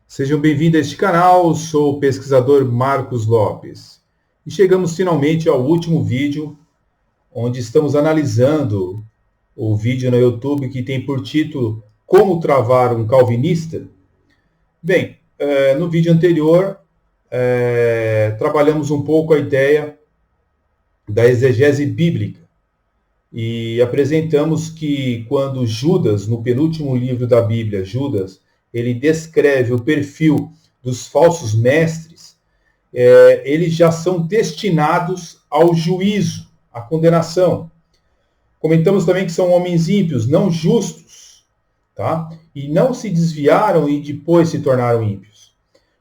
Sejam bem-vindos a este canal, sou o pesquisador Marcos Lopes. E chegamos finalmente ao último vídeo, onde estamos analisando o vídeo no YouTube que tem por título Como Travar um Calvinista. Bem, no vídeo anterior, trabalhamos um pouco a ideia da exegese bíblica e apresentamos que quando Judas, no penúltimo livro da Bíblia, Judas, ele descreve o perfil dos falsos mestres, eles já são destinados ao juízo, à condenação. Comentamos também que são homens ímpios, não justos, tá? E não se desviaram e depois se tornaram ímpios.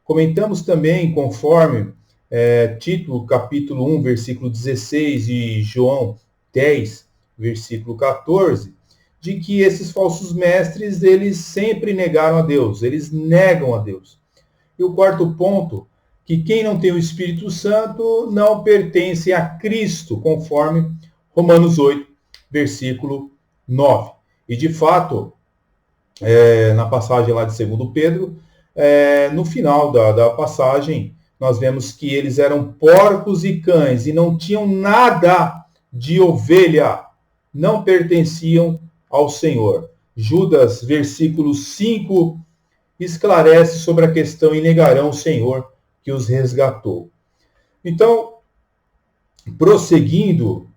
Comentamos também, conforme Tito, capítulo 1, versículo 16 e João 10, versículo 14, de que esses falsos mestres, eles sempre negaram a Deus, eles negam a Deus. E o quarto ponto, que quem não tem o Espírito Santo não pertence a Cristo, conforme Romanos 8, versículo 9. E de fato, na passagem lá de 2 Pedro, no final da passagem, nós vemos que eles eram porcos e cães e não tinham nada de ovelha, não pertenciam ao Senhor. Judas, versículo 5, esclarece sobre a questão e negarão o Senhor que os resgatou. Então, prosseguindo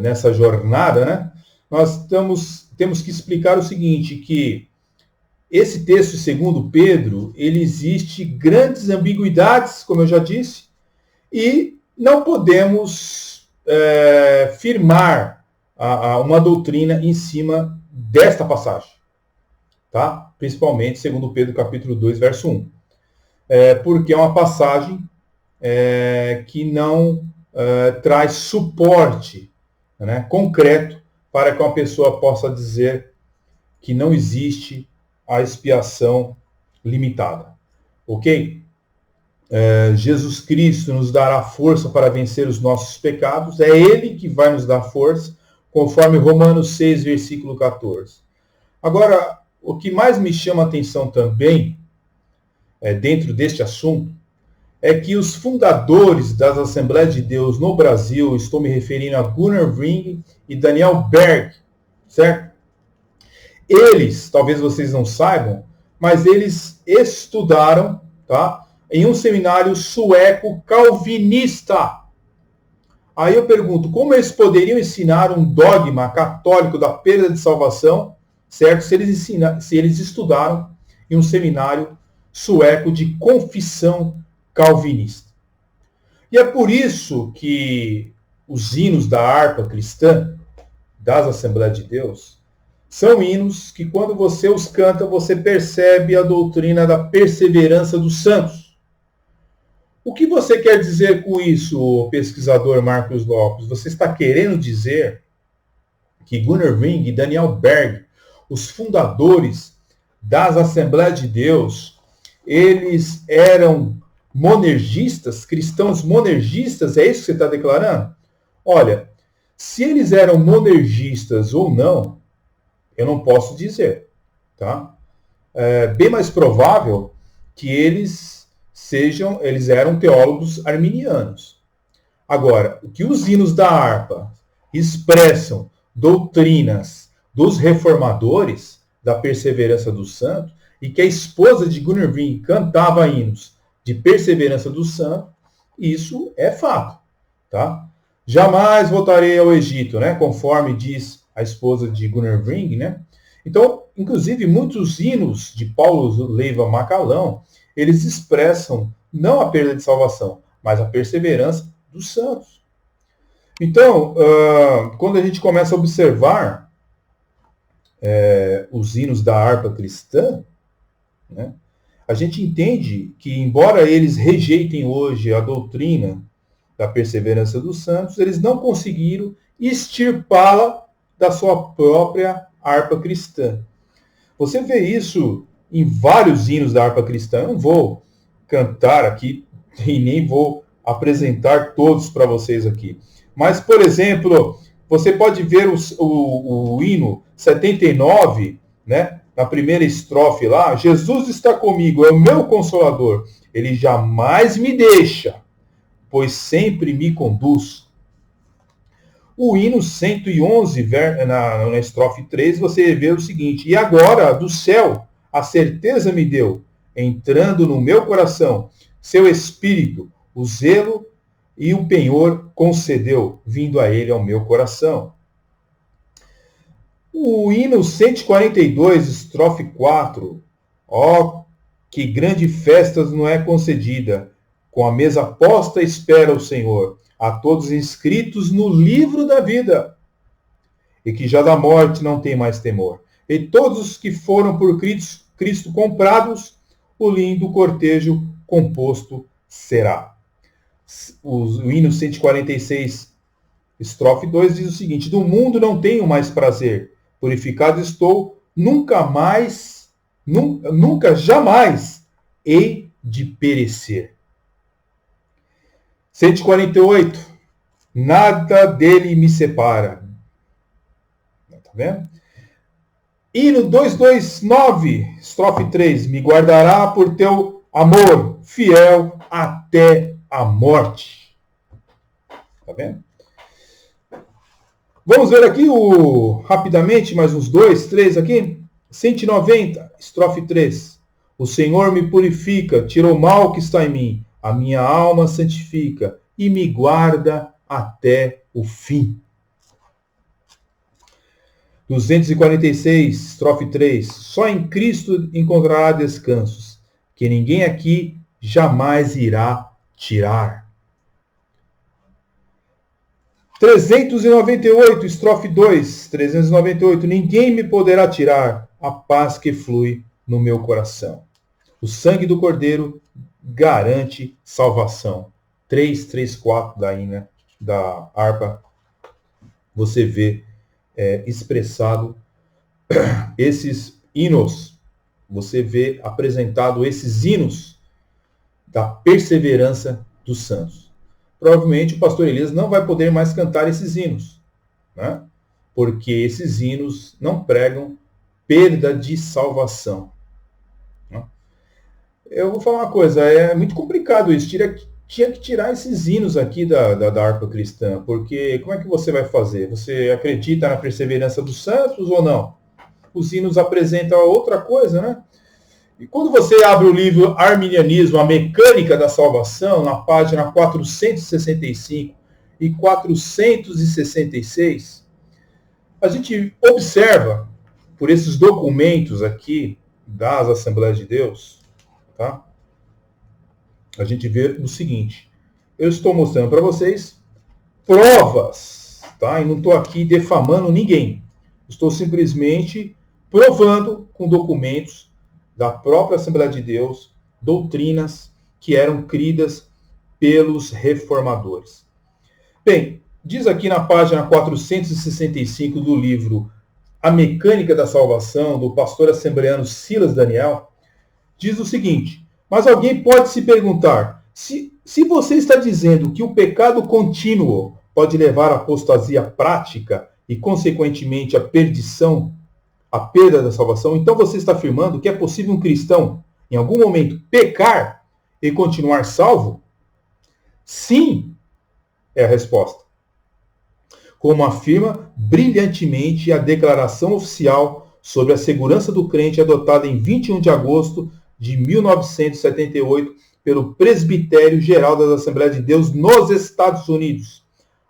nessa jornada, né, nós temos que explicar o seguinte, que esse texto, segundo Pedro, ele existe grandes ambiguidades, como eu já disse, e não podemos firmar uma doutrina em cima desta passagem, tá? Principalmente segundo Pedro capítulo 2, verso 1. Porque é uma passagem que não traz suporte, né, concreto para que uma pessoa possa dizer que não existe a expiação limitada. Ok? Jesus Cristo nos dará força para vencer os nossos pecados, é Ele que vai nos dar força, conforme Romanos 6, versículo 14. Agora, o que mais me chama a atenção também, dentro deste assunto, é que os fundadores das Assembleias de Deus no Brasil, estou me referindo a Gunnar Ring e Daniel Berg, certo? Eles, talvez vocês não saibam, mas eles estudaram, tá, em um seminário sueco calvinista. Aí eu pergunto, como eles poderiam ensinar um dogma católico da perda de salvação, certo? Se eles estudaram em um seminário sueco de confissão calvinista. E é por isso que os hinos da harpa cristã, das Assembleias de Deus, são hinos que quando você os canta, você percebe a doutrina da perseverança dos santos. O que você quer dizer com isso, pesquisador Marcos Lopes? Você está querendo dizer que Gunnar Ring e Daniel Berg, os fundadores das Assembleias de Deus, eles eram monergistas, cristãos monergistas? É isso que você está declarando? Olha, se eles eram monergistas ou não, eu não posso dizer, tá? É bem mais provável que eles eram teólogos arminianos. Agora, o que os hinos da harpa expressam doutrinas dos reformadores, da perseverança do santo, e que a esposa de Gunnar Ring cantava hinos de perseverança do santo, isso é fato, tá? Jamais voltarei ao Egito, né? Conforme diz a esposa de Gunnar Ring, né? Então, inclusive, muitos hinos de Paulo Leiva Macalão, eles expressam não a perda de salvação, mas a perseverança dos santos. Então, quando a gente começa a observar os hinos da harpa cristã, né, a gente entende que, embora eles rejeitem hoje a doutrina da perseverança dos santos, eles não conseguiram extirpá-la da sua própria harpa cristã. Você vê isso em vários hinos da harpa cristã. Eu não vou cantar aqui e nem vou apresentar todos para vocês aqui. Mas, por exemplo, você pode ver o hino 79, né, na primeira estrofe lá, Jesus está comigo, é o meu consolador. Ele jamais me deixa, pois sempre me conduz. O hino 111, na estrofe 3, você vê o seguinte: e agora, do céu, a certeza me deu, entrando no meu coração, seu espírito, o zelo e o penhor concedeu, vindo a ele ao meu coração. O hino 142, estrofe 4, ó, que grande festa não é concedida, com a mesa posta espera o Senhor, a todos inscritos no livro da vida, e que já da morte não tem mais temor. E todos os que foram por Cristo comprados, o lindo cortejo composto será. O hino 146, estrofe 2, diz o seguinte: do mundo não tenho mais prazer, purificado estou, nunca jamais hei de perecer. 148. Nada dele me separa. Tá vendo? Hino 229, estrofe 3. Me guardará por teu amor, fiel até a morte. Tá vendo? Vamos ver aqui rapidamente, mais uns 2, 3 aqui. 190, estrofe 3. O Senhor me purifica, tira o mal que está em mim. A minha alma santifica e me guarda até o fim. 246, estrofe 3. Só em Cristo encontrará descansos, que ninguém aqui jamais irá tirar. 398, estrofe 2. 398. Ninguém me poderá tirar a paz que flui no meu coração. O sangue do Cordeiro garante salvação. 334 da harpa, você vê expressado esses hinos, você vê apresentado esses hinos da perseverança dos santos. Provavelmente o pastor Elias não vai poder mais cantar esses hinos, né? Porque esses hinos não pregam perda de salvação. Eu vou falar uma coisa, é muito complicado isso. Tinha que tirar esses hinos aqui da harpa cristã, porque como é que você vai fazer? Você acredita na perseverança dos santos ou não? Os hinos apresentam outra coisa, né? E quando você abre o livro Arminianismo, a Mecânica da Salvação, na página 465 e 466, a gente observa, por esses documentos aqui das Assembleias de Deus, tá? A gente vê o seguinte: eu estou mostrando para vocês provas, tá? E não estou aqui defamando ninguém. Estou simplesmente provando com documentos da própria Assembleia de Deus, doutrinas que eram cridas pelos reformadores. Bem, diz aqui na página 465 do livro A Mecânica da Salvação, do pastor assembleano Silas Daniel, diz o seguinte: mas alguém pode se perguntar, se você está dizendo que o pecado contínuo pode levar à apostasia prática e, consequentemente, à perdição, à perda da salvação, então você está afirmando que é possível um cristão, em algum momento, pecar e continuar salvo? Sim, é a resposta. Como afirma brilhantemente a declaração oficial sobre a segurança do crente adotada em 21 de agosto de 1978 pelo Presbitério Geral das Assembleias de Deus nos Estados Unidos,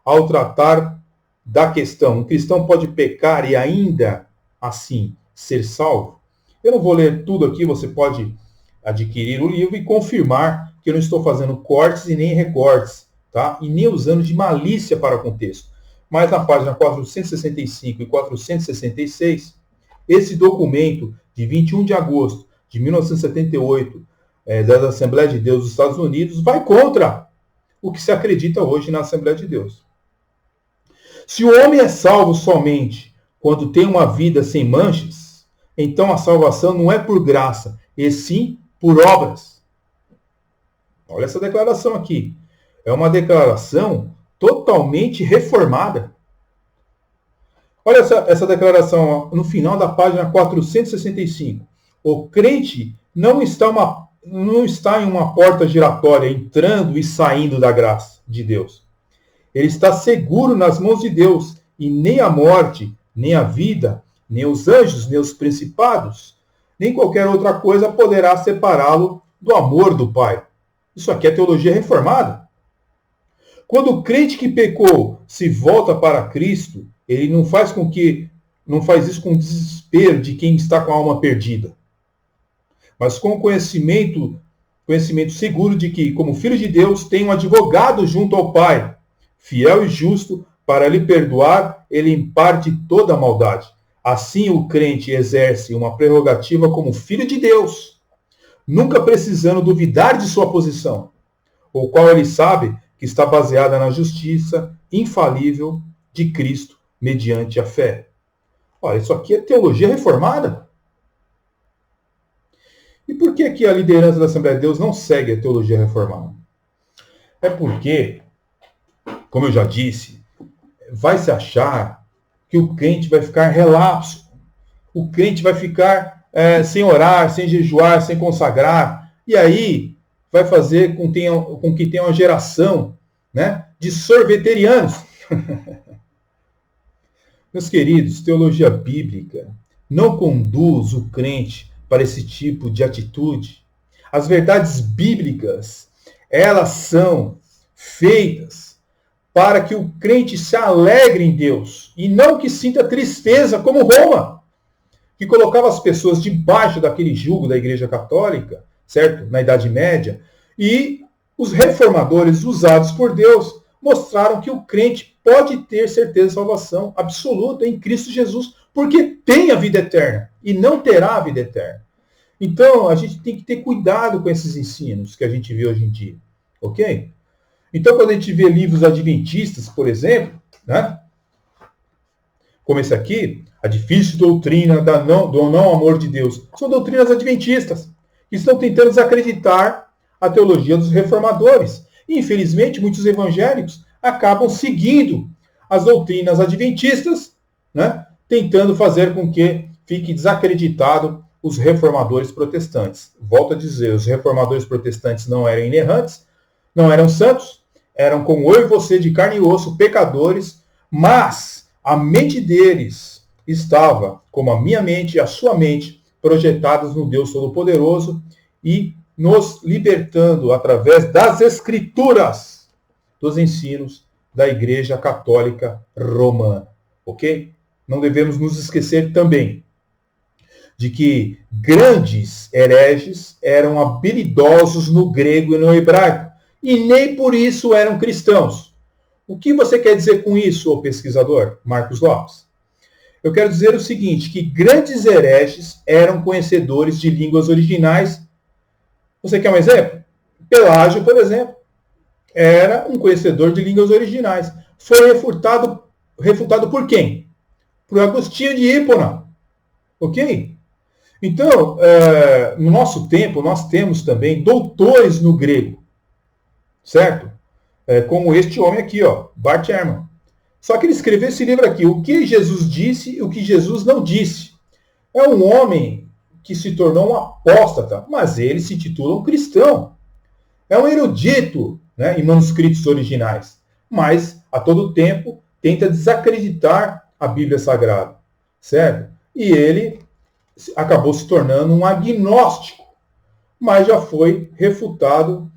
ao tratar da questão: um cristão pode pecar e ainda assim ser salvo? Eu não vou ler tudo aqui, você pode adquirir o livro e confirmar que eu não estou fazendo cortes e nem recortes, tá? E nem usando de malícia para o contexto. Mas na página 465 e 466, esse documento de 21 de agosto de 1978, da Assembleia de Deus dos Estados Unidos, vai contra o que se acredita hoje na Assembleia de Deus. Se o homem é salvo somente quando tem uma vida sem manchas, então a salvação não é por graça, e sim por obras. Olha essa declaração aqui. É uma declaração totalmente reformada. Olha essa declaração ó, no final da página 465. O crente não está em uma porta giratória, entrando e saindo da graça de Deus. Ele está seguro nas mãos de Deus, e nem a morte, nem a vida, nem os anjos, nem os principados, nem qualquer outra coisa poderá separá-lo do amor do Pai. Isso aqui é teologia reformada. Quando o crente que pecou se volta para Cristo, ele não faz isso com desespero de quem está com a alma perdida, mas com conhecimento seguro de que, como filho de Deus, tem um advogado junto ao Pai, fiel e justo, para lhe perdoar e limpar de toda a maldade. Assim, o crente exerce uma prerrogativa como filho de Deus, nunca precisando duvidar de sua posição, o qual ele sabe que está baseada na justiça infalível de Cristo mediante a fé. Olha, isso aqui é teologia reformada. E por que a liderança da Assembleia de Deus não segue a teologia reformada? É porque, como eu já disse, vai se achar que o crente vai ficar relapso. O crente vai ficar sem orar, sem jejuar, sem consagrar. E aí vai fazer com que tenha uma geração, né, de sorveterianos. Meus queridos, teologia bíblica não conduz o crente para esse tipo de atitude. As verdades bíblicas, elas são feitas para que o crente se alegre em Deus e não que sinta tristeza, como Roma, que colocava as pessoas debaixo daquele jugo da Igreja Católica, certo? Na Idade Média, e os reformadores usados por Deus mostraram que o crente pode ter certeza de salvação absoluta em Cristo Jesus, porque tem a vida eterna e não terá a vida eterna. Então, a gente tem que ter cuidado com esses ensinos que a gente vê hoje em dia, ok? Então, quando a gente vê livros adventistas, por exemplo, né, como esse aqui, a difícil doutrina do não amor de Deus, são doutrinas adventistas, que estão tentando desacreditar a teologia dos reformadores. E, infelizmente, muitos evangélicos acabam seguindo as doutrinas adventistas, né, tentando fazer com que fique desacreditado os reformadores protestantes. Volto a dizer, os reformadores protestantes não eram inerrantes, não eram santos, eram como eu e você, de carne e osso, pecadores, mas a mente deles estava, como a minha mente e a sua mente, projetadas no Deus Todo-Poderoso e nos libertando através das Escrituras dos ensinos da Igreja Católica Romana. Ok? Não devemos nos esquecer também de que grandes hereges eram habilidosos no grego e no hebraico, e nem por isso eram cristãos. O que você quer dizer com isso, ô pesquisador Marcos Lopes? Eu quero dizer o seguinte, que grandes hereges eram conhecedores de línguas originais. Você quer um exemplo? Pelágio, por exemplo, era um conhecedor de línguas originais. Foi refutado por quem? Por Agostinho de Hipona. Ok? Então, no nosso tempo, nós temos também doutores no grego, certo? Como este homem aqui, ó, Bart Ehrman. Só que ele escreveu esse livro aqui, O que Jesus disse e o que Jesus não disse. É um homem que se tornou um apóstata, mas ele se titula um cristão. É um erudito, né, em manuscritos originais, mas a todo tempo tenta desacreditar a Bíblia Sagrada, certo? E ele acabou se tornando um agnóstico, mas já foi refutado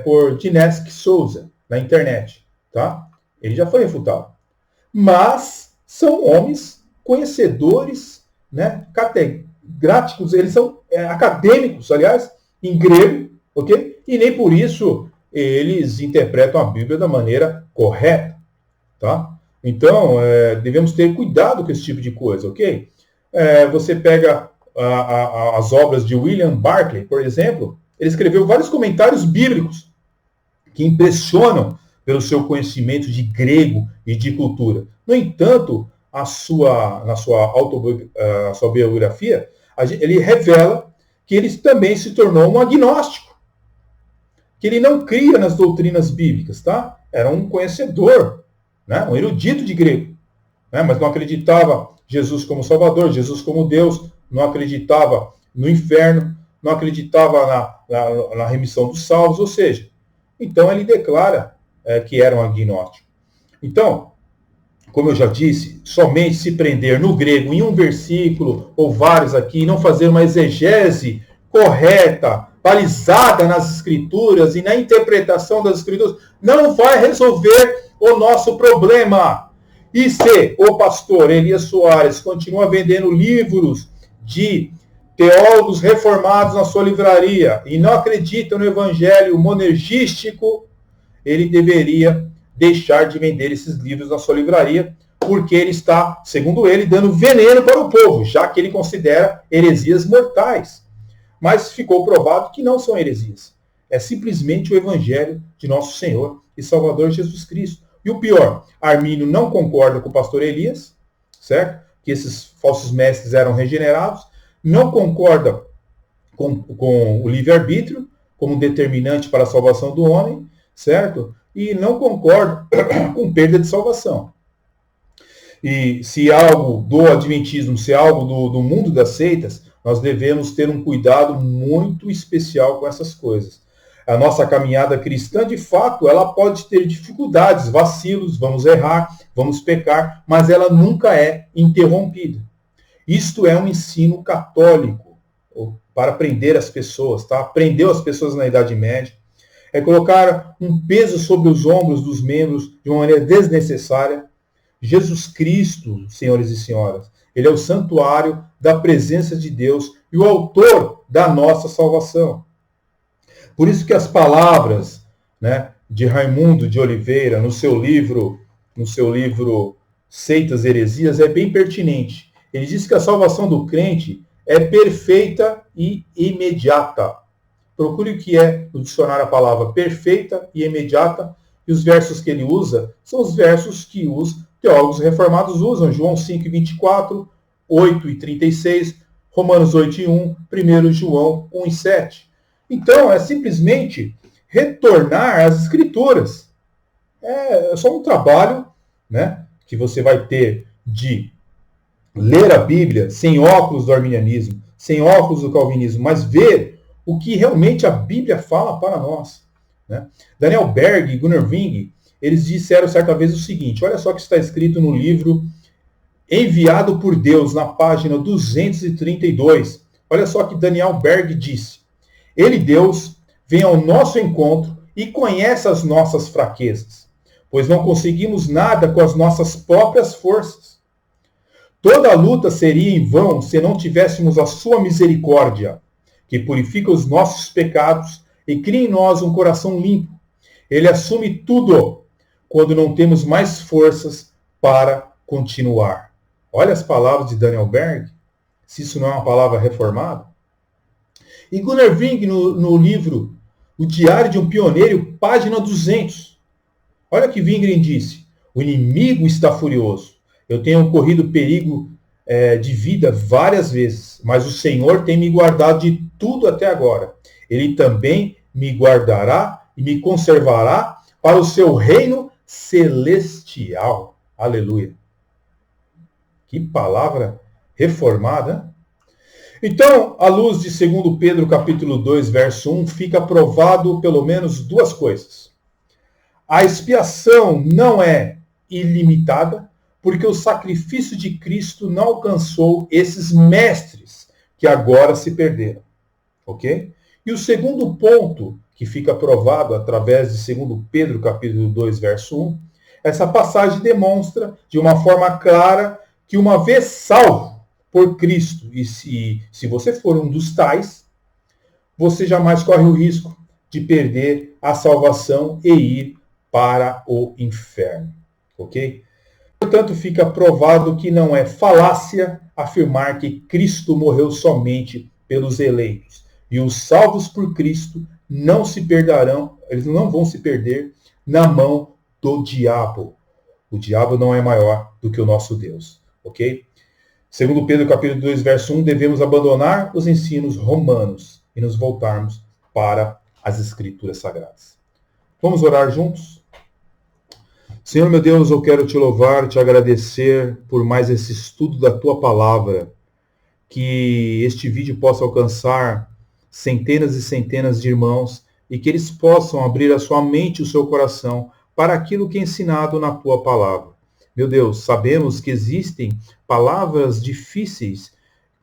por Dineski Souza na internet, tá? Ele já foi refutado. Mas são homens conhecedores, né, catedráticos, eles são acadêmicos, aliás, em grego, ok? E nem por isso eles interpretam a Bíblia da maneira correta, tá? Então, devemos ter cuidado com esse tipo de coisa, ok? Você pega as obras de William Barclay, por exemplo, ele escreveu vários comentários bíblicos que impressionam pelo seu conhecimento de grego e de cultura. No entanto, na sua biografia, ele revela que ele também se tornou um agnóstico, que ele não cria nas doutrinas bíblicas, tá? Era um conhecedor, né? Um erudito de grego. né? Mas não acreditava Jesus como Salvador, Jesus como Deus, não acreditava no inferno, não acreditava na remissão dos salvos, ou seja, então ele declara que era um agnóstico. Então, como eu já disse, somente se prender no grego em um versículo ou vários aqui, não fazer uma exegese correta, balizada nas escrituras e na interpretação das escrituras, não vai resolver o nosso problema. E se o pastor Elias Soares continua vendendo livros de teólogos reformados na sua livraria e não acredita no evangelho monergístico, ele deveria deixar de vender esses livros na sua livraria, porque ele está, segundo ele, dando veneno para o povo, já que ele considera heresias mortais. Mas ficou provado que não são heresias. É simplesmente o evangelho de nosso Senhor e Salvador Jesus Cristo. E o pior, Armínio não concorda com o pastor Elias, certo? Que esses falsos mestres eram regenerados, não concorda com o livre-arbítrio como determinante para a salvação do homem, certo? E não concorda com perda de salvação. E se algo do adventismo, se algo do mundo das seitas, nós devemos ter um cuidado muito especial com essas coisas. A nossa caminhada cristã, de fato, ela pode ter dificuldades, vacilos, vamos errar, vamos pecar, mas ela nunca é interrompida. Isto é um ensino católico para prender as pessoas, tá? Prendeu as pessoas na Idade Média. É colocar um peso sobre os ombros dos membros de uma maneira desnecessária. Jesus Cristo, senhores e senhoras, ele é o santuário da presença de Deus e o autor da nossa salvação. Por isso que as palavras, né, de Raimundo de Oliveira, no seu livro Seitas e Heresias, é bem pertinente. Ele diz que a salvação do crente é perfeita e imediata. Procure o que é no dicionário a palavra perfeita e imediata, e os versos que ele usa são os versos que os teólogos reformados usam, João 5:24, 8:36, Romanos 8:1, 1 João 1:7. Então, é simplesmente retornar às Escrituras. É só um trabalho, né, que você vai ter de ler a Bíblia sem óculos do arminianismo, sem óculos do calvinismo, mas ver o que realmente a Bíblia fala para nós, né? Daniel Berg e Gunnar Ving, eles disseram certa vez o seguinte, olha só o que está escrito no livro Enviado por Deus, na página 232. Olha só que Daniel Berg disse. Ele, Deus, vem ao nosso encontro e conhece as nossas fraquezas, pois não conseguimos nada com as nossas próprias forças. Toda a luta seria em vão se não tivéssemos a sua misericórdia, que purifica os nossos pecados e cria em nós um coração limpo. Ele assume tudo quando não temos mais forças para continuar. Olha as palavras de Daniel Berg, se isso não é uma palavra reformada. E Gunnar Ving, no livro O Diário de um Pioneiro, página 200. Olha o que Wingren disse. O inimigo está furioso. Eu tenho corrido perigo de vida várias vezes, mas o Senhor tem me guardado de tudo até agora. Ele também me guardará e me conservará para o seu reino celestial. Aleluia. Que palavra reformada. Então, à luz de 2 Pedro capítulo 2, verso 1, fica provado pelo menos duas coisas. A expiação não é ilimitada, porque o sacrifício de Cristo não alcançou esses mestres que agora se perderam. Ok? E o segundo ponto que fica provado através de 2 Pedro capítulo 2, verso 1, essa passagem demonstra de uma forma clara que uma vez salvo por Cristo, e se você for um dos tais, você jamais corre o risco de perder a salvação e ir para o inferno. Ok? Portanto, fica provado que não é falácia afirmar que Cristo morreu somente pelos eleitos. E os salvos por Cristo não se perderão, eles não vão se perder na mão do diabo. O diabo não é maior do que o nosso Deus. Ok? Segundo Pedro capítulo 2, verso 1, devemos abandonar os ensinos romanos e nos voltarmos para as Escrituras Sagradas. Vamos orar juntos? Senhor meu Deus, eu quero te louvar, te agradecer por mais esse estudo da tua palavra, que este vídeo possa alcançar centenas e centenas de irmãos e que eles possam abrir a sua mente e o seu coração para aquilo que é ensinado na tua palavra. Meu Deus, sabemos que existem palavras difíceis,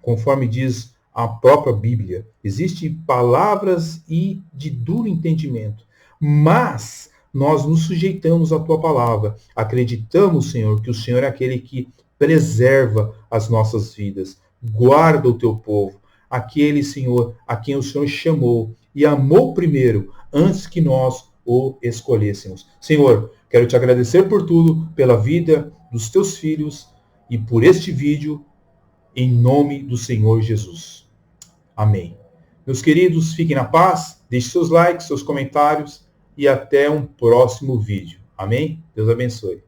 conforme diz a própria Bíblia. Existem palavras e de duro entendimento, mas nós nos sujeitamos à tua palavra. Acreditamos, Senhor, que o Senhor é aquele que preserva as nossas vidas, guarda o teu povo, aquele, Senhor, a quem o Senhor chamou e amou primeiro, antes que nós o escolhêssemos. Senhor, quero te agradecer por tudo, pela vida dos teus filhos e por este vídeo, em nome do Senhor Jesus. Amém. Meus queridos, fiquem na paz, deixem seus likes, seus comentários e até um próximo vídeo. Amém? Deus abençoe.